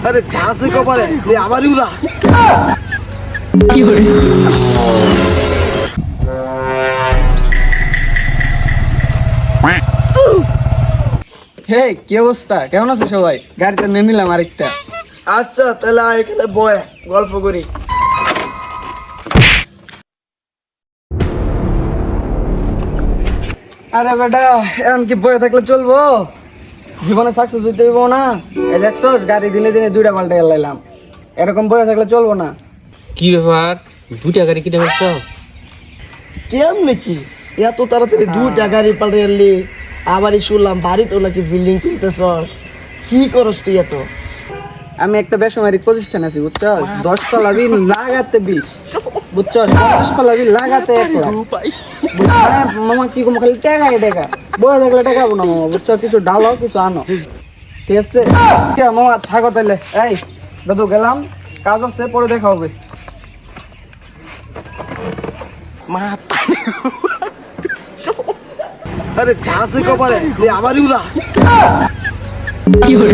আরে ঝাঁসে কপালে আমারই উড়া কি করে হে কি অবস্থা কেমন আছো সবাই গাড়িটা নিয়ে নিলাম আরেকটা আচ্ছা তাহলে এখানে বয় গল্প করি আরে বেটা এখন কি বয়ে থাকলে চলবো জীবনে সাকসেস হইতে হইব না এই দেখছস গাড়ি দিনে দিনে দুইটা পাল্টে গেলাম এরকম বয়ে থাকলে চলবো না কি ব্যাপার দুইটা গাড়ি কিনে ফেলছো? কেমনে কি এত তাড়াতাড়ি দুইটা গাড়ি পাল্টে এলি আবারই শুনলাম বাড়িতেও নাকি বিল্ডিং তুলতেছস কি করস তুই এত আমি একটা বেসরকারি প্রতিষ্ঠান আছি বুঝছস 10 পালাবি লাগাতে 20 বুঝছস 50 পালাবি লাগাতে 1 লাখ মামা কি কম খালি টাকা টাকা বয়ে থাকলে টাকা না মামা বুঝছো কিছু ডালো কিছু আনো ঠিক আছে মামা থাকো তাহলে এই দাদু গেলাম কাজ আছে পরে দেখা হবে আরে ঝাঁসে কপালে আমারই উড়া কি করে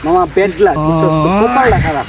মামা পেট লাগ বুঝছো কপালটা খারাপ